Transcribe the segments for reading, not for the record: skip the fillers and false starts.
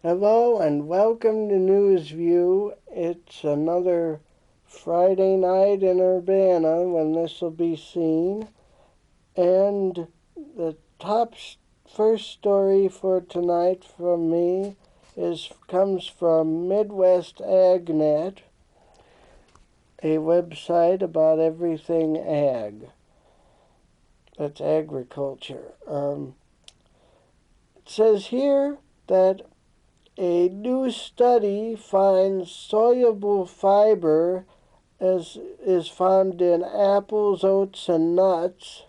Hello and welcome to Newsview. It's another Friday night in Urbana when this will be seen. And the first story for tonight from me comes from Midwest AgNet, a website about everything ag. That's agriculture. It says here that a new study finds soluble fiber as is found in apples, oats, and nuts,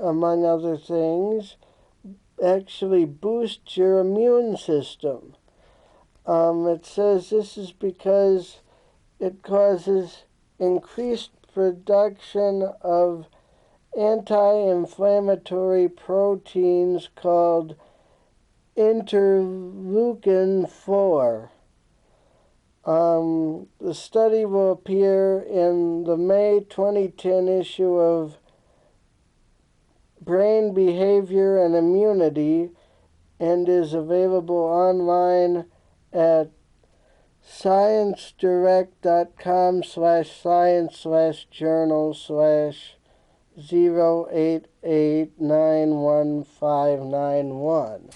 among other things, actually boosts your immune system. It says this is because it causes increased production of anti-inflammatory proteins called interleukin-4. The study will appear in the May 2010 issue of Brain Behavior and Immunity and is available online at sciencedirect.com/science/journal/088911591.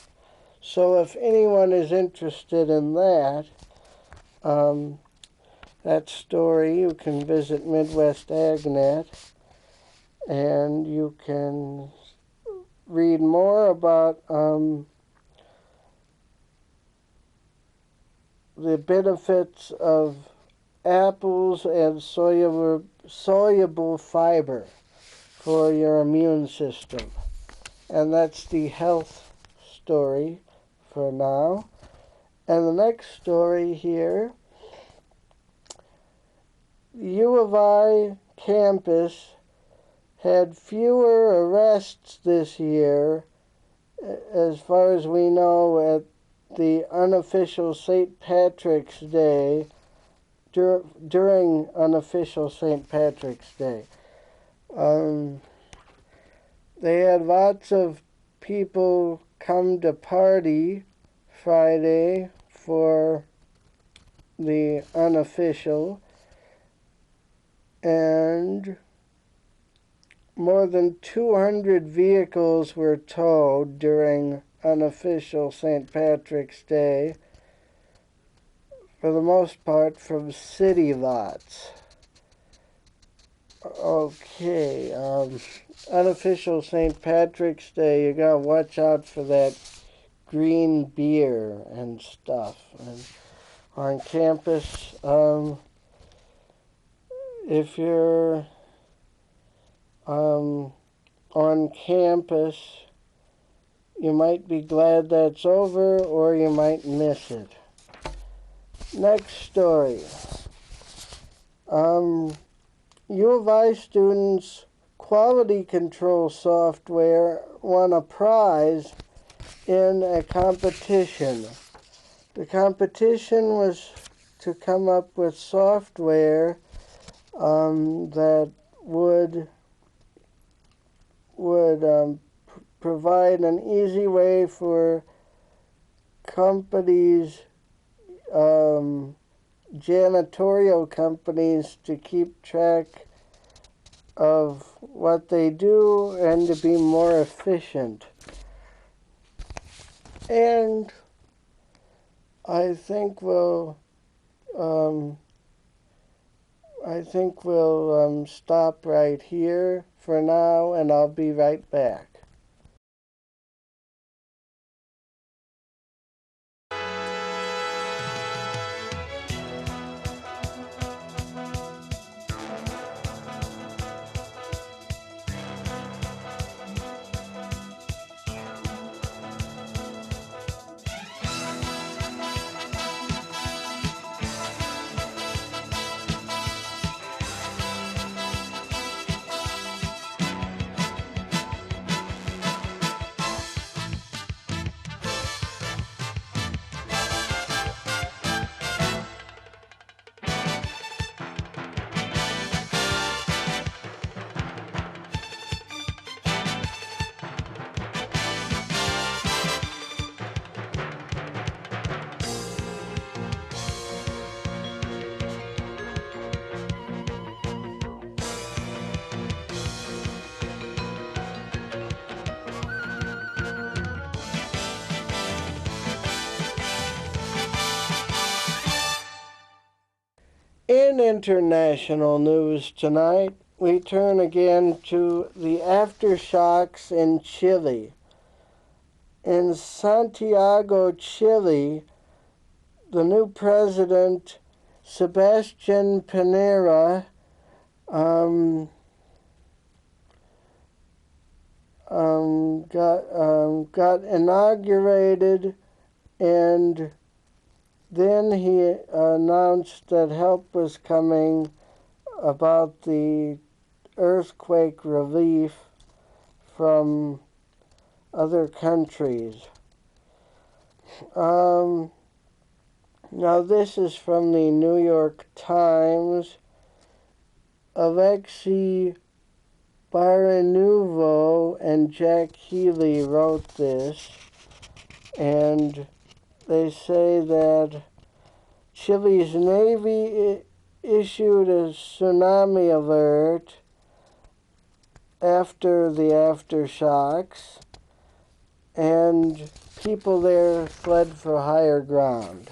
So if anyone is interested in that story, you can visit Midwest AgNet and you can read more about the benefits of apples and soluble fiber for your immune system. And that's the health story for now. And the next story here, the U of I campus had fewer arrests this year, as far as we know, at the unofficial St. Patrick's Day, during unofficial St. Patrick's Day. They had lots of people come to party Friday for the unofficial, and more than 200 vehicles were towed during unofficial St. Patrick's Day, for the most part from city lots. Okay, unofficial St. Patrick's Day, you gotta watch out for that green beer and stuff. And on campus, if you're on campus, you might be glad that's over, or you might miss it. Next story. U of I students' quality control software won a prize in a competition. The competition was to come up with software that would provide an easy way for companies, janitorial companies, to keep track of what they do and to be more efficient. And I think we'll stop right here for now, and I'll be right back. international news tonight, we turn again to the aftershocks in Chile. In Santiago, Chile, the new president, Sebastian Pinera, got inaugurated, and then he announced that help was coming about the earthquake relief from other countries. Now this is from the New York Times. Alexei Baranuvo and Jack Healy wrote this, and they say that Chile's Navy issued a tsunami alert after the aftershocks, and people there fled for higher ground.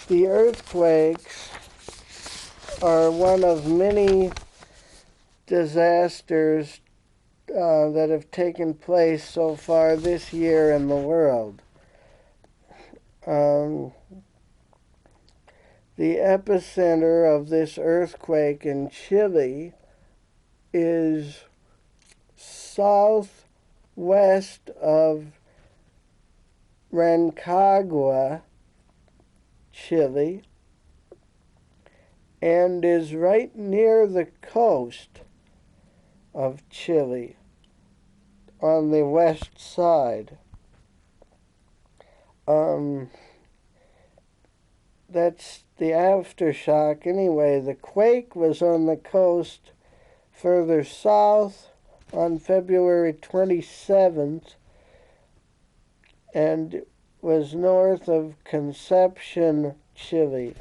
The earthquakes are one of many disasters that have taken place so far this year in the world. The epicenter of this earthquake in Chile is southwest of Rancagua, Chile, and is right near the coast of Chile on the west side. That's the aftershock. Anyway, the quake was on the coast further south on February 27th and was north of Conception, Chile.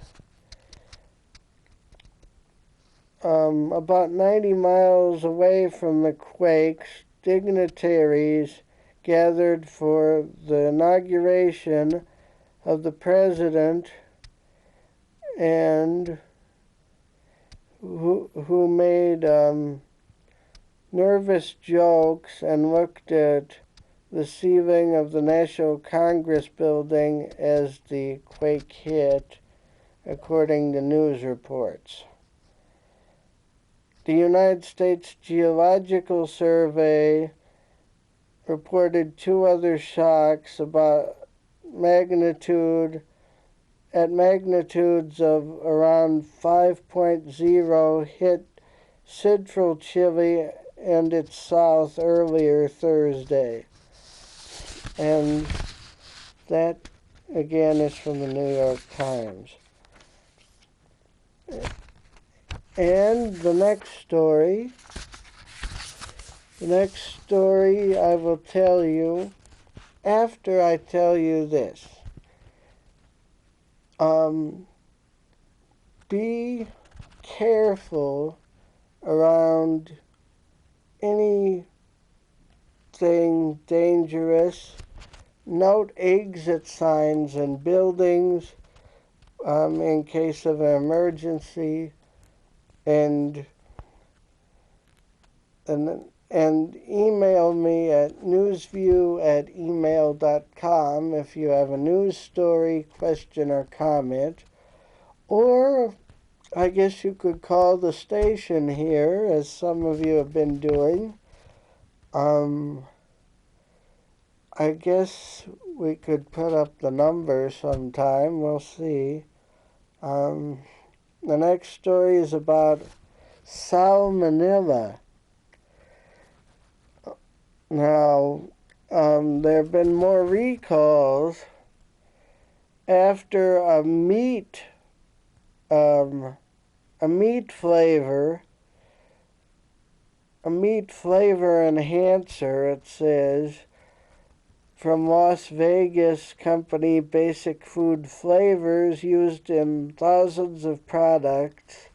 About 90 miles away from the quakes, dignitaries gathered for the inauguration of the president, and who made nervous jokes and looked at the ceiling of the National Congress building as the quake hit, according to news reports. The United States Geological Survey reported two other shocks at magnitudes of around 5.0 hit central Chile and its south earlier Thursday. And that, again, is from the New York Times. And the next story I will tell you after I tell you this. Be careful around anything dangerous. Note exit signs in buildings in case of an emergency, and email me at newsview@email.com if you have a news story, question, or comment. Or I guess you could call the station here, as some of you have been doing. I guess we could put up the number sometime. We'll see. The next story is about salmonella. Now, there have been more recalls after a meat flavor enhancer, it says, from Las Vegas company Basic Food Flavors, used in thousands of products,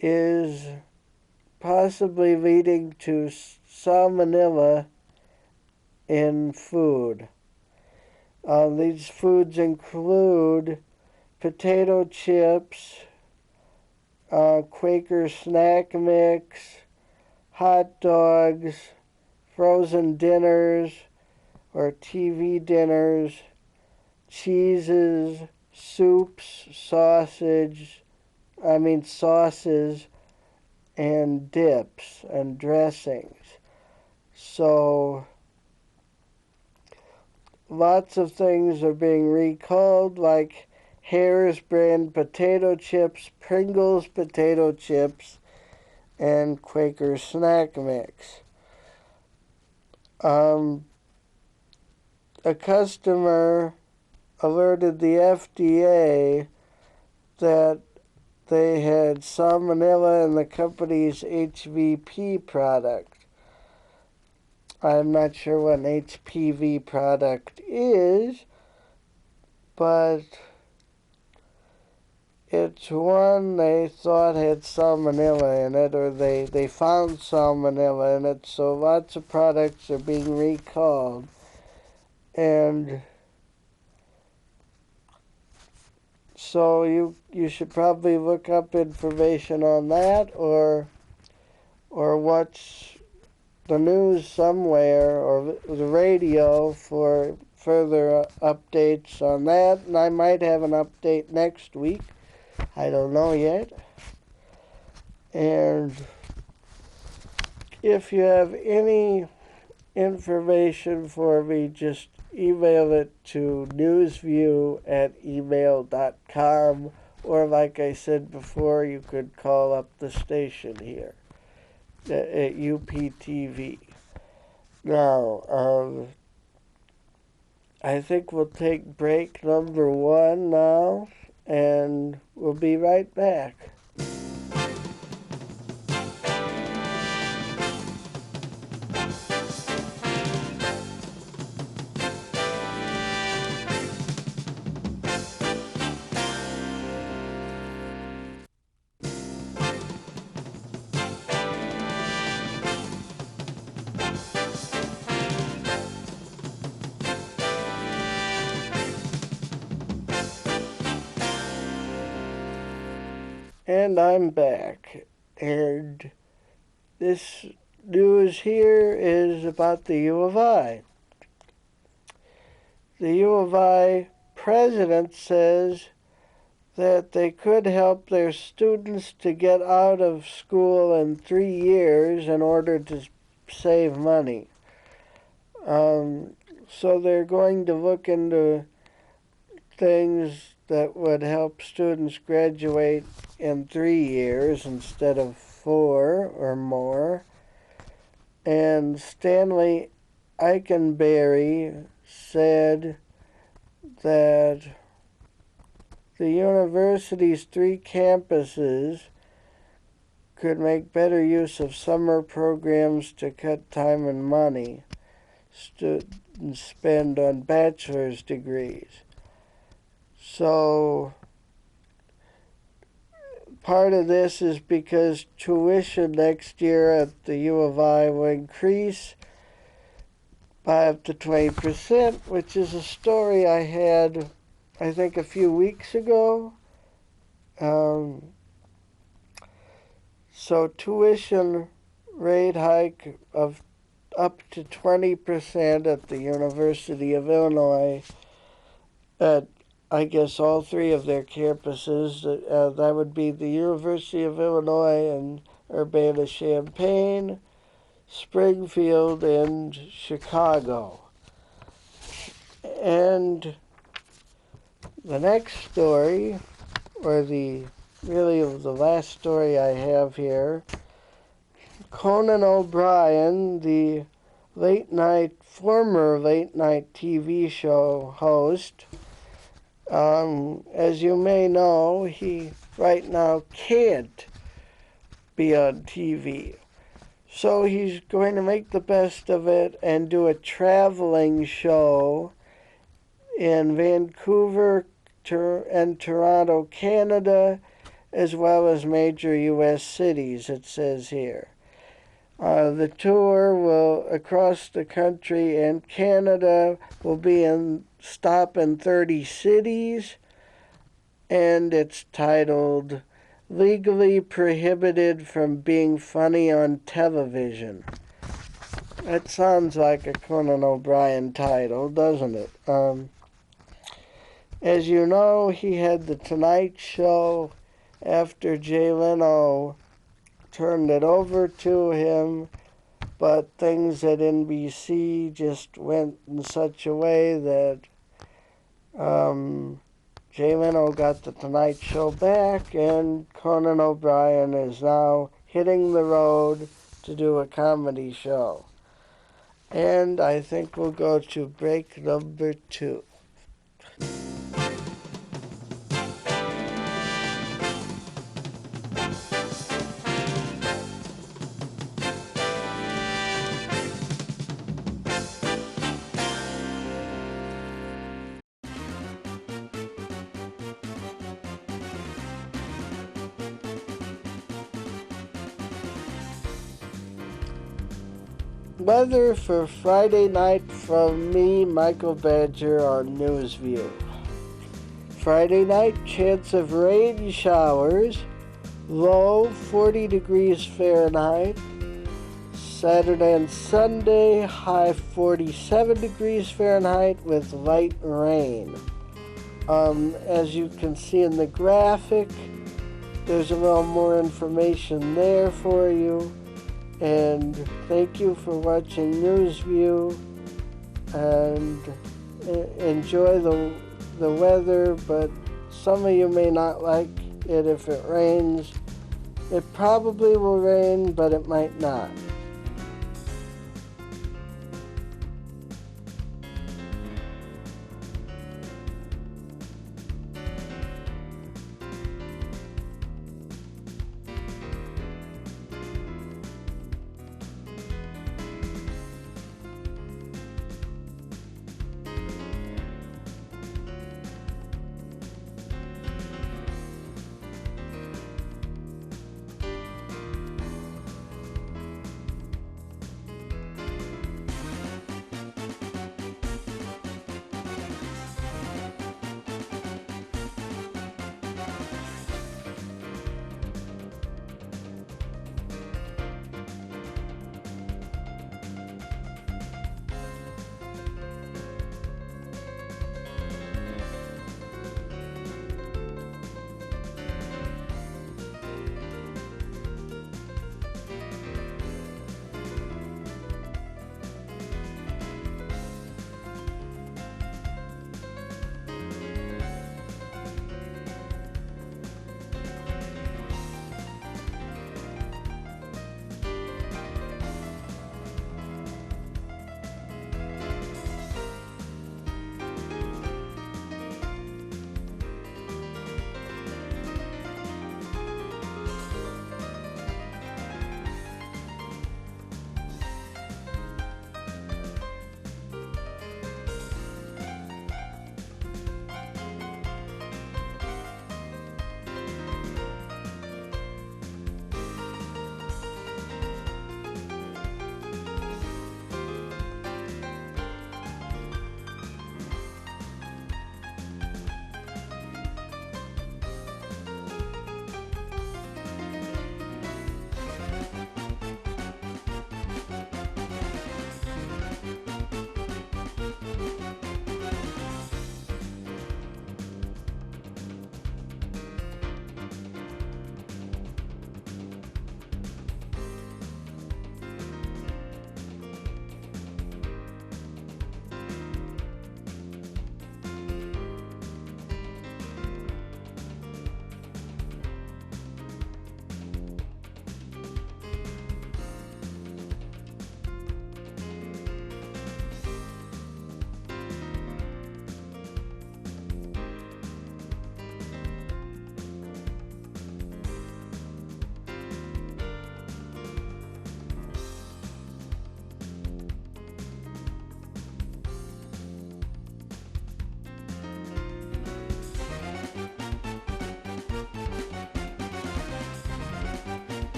is possibly leading to salmonella in food. These foods include potato chips, Quaker snack mix, hot dogs, frozen dinners or TV dinners, cheeses, soups, sauces, and dips and dressings. So lots of things are being recalled, like Harris brand potato chips, Pringles potato chips, and Quaker snack mix. A customer alerted the FDA that they had salmonella in the company's HVP product. I'm not sure what an HPV product is, but it's one they thought had salmonella in it, or they found salmonella in it, so lots of products are being recalled. And so you should probably look up information on that, or watch the news somewhere, or the radio for further updates on that. And I might have an update next week. I don't know yet. And if you have any information for me, just email it to newsview@email.com, or like I said before, you could call up the station here at UPTV. Now, I think we'll take break number 1 now, and we'll be right back. And I'm back, and this news here is about the U of I. The U of I president says that they could help their students to get out of school in 3 years in order to save money. So they're going to look into things that would help students graduate in 3 years instead of 4 or more. And Stanley Eikenberry said that the university's 3 campuses could make better use of summer programs to cut time and money students spend on bachelor's degrees. So part of this is because tuition next year at the U of I will increase by up to 20%, which is a story I had, I think, a few weeks ago. So tuition rate hike of up to 20% at the University of Illinois at, I guess, all 3 of their campuses. That would be the University of Illinois in Urbana-Champaign, Springfield, and Chicago. And the next story, or the last story I have here, Conan O'Brien, the former late night TV show host, as you may know, he right now can't be on TV. So he's going to make the best of it and do a traveling show in Vancouver and Toronto, Canada, as well as major U.S. cities, it says here. The tour will across the country and Canada will stop in 30 cities, and it's titled Legally Prohibited from Being Funny on Television. That sounds like a Conan O'Brien title, doesn't it? As you know, he had The Tonight Show after Jay Leno turned it over to him, but things at NBC just went in such a way that Jay Leno got The Tonight Show back, and Conan O'Brien is now hitting the road to do a comedy show. And I think we'll go to break number 2. Weather for Friday night from me, Michael Badger, on Newsview. Friday night, chance of rain showers, low 40 degrees Fahrenheit. Saturday and Sunday, high 47 degrees Fahrenheit with light rain. As you can see in the graphic, there's a little more information there for you. And thank you for watching Newsview, and enjoy the weather, but some of you may not like it if it rains. It probably will rain, but it might not.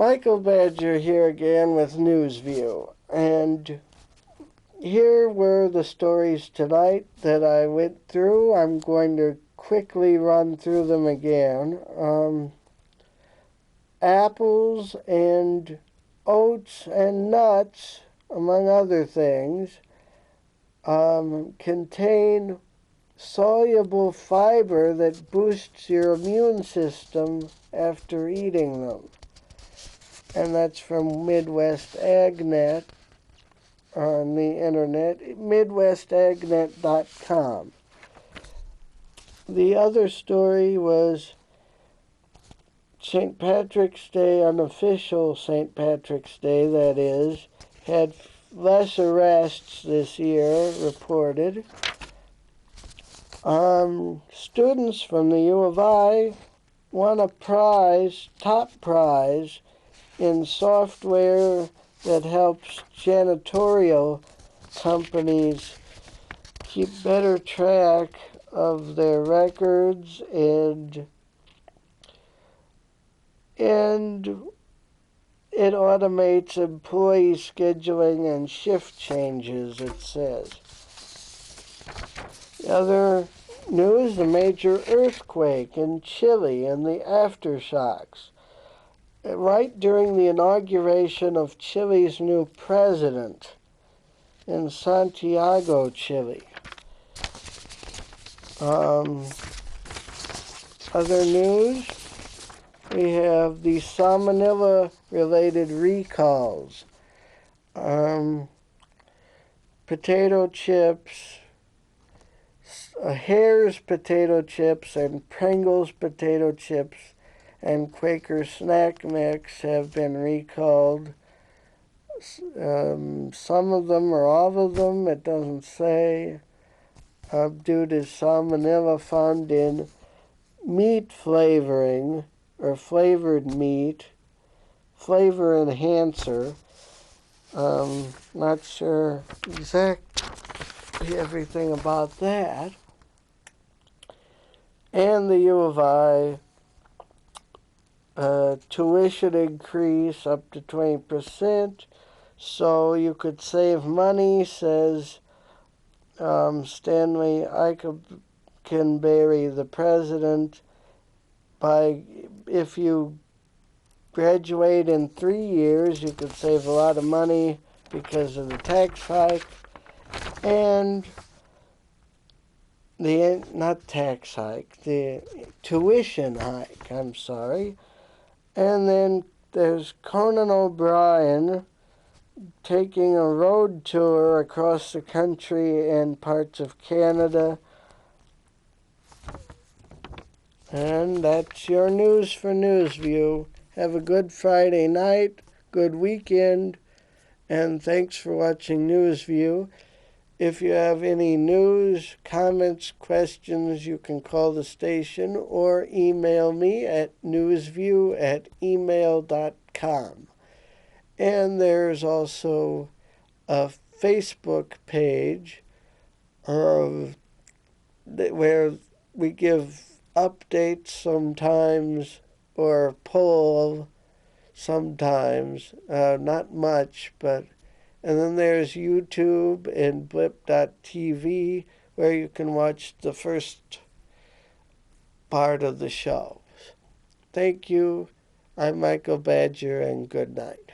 Michael Badger here again with Newsview, and here were the stories tonight that I went through. I'm going to quickly run through them again. Apples and oats and nuts, among other things, contain soluble fiber that boosts your immune system after eating them. And that's from Midwest AgNet on the internet, midwestagnet.com. The other story was St. Patrick's Day, unofficial St. Patrick's Day, that is, had less arrests this year reported. Students from the U of I won a prize, top prize, in software that helps janitorial companies keep better track of their records and it automates employee scheduling and shift changes, it says. The other news, the major earthquake in Chile and the aftershocks. Right during the inauguration of Chile's new president in Santiago, Chile. Other news, we have the salmonella-related recalls. Potato chips, Hare's potato chips and Pringles potato chips and Quaker Snack Mix have been recalled. Some of them or all of them, it doesn't say, due to salmonella found in meat flavoring or flavored meat, flavor enhancer. Not sure exactly everything about that. And the U of I tuition increase up to 20%, so you could save money, says Stanley Eikenberry, the president. If you graduate in 3 years, you could save a lot of money because of the tax hike and the tuition hike, I'm sorry. And then there's Conan O'Brien taking a road tour across the country and parts of Canada. And that's your news for Newsview. Have a good Friday night, good weekend, and thanks for watching Newsview. If you have any news, comments, questions, you can call the station or email me at newsview@email.com. And there's also a Facebook page where we give updates sometimes or poll sometimes, not much, but. And then there's YouTube and blip.tv where you can watch the first part of the show. Thank you. I'm Michael Badger, and good night.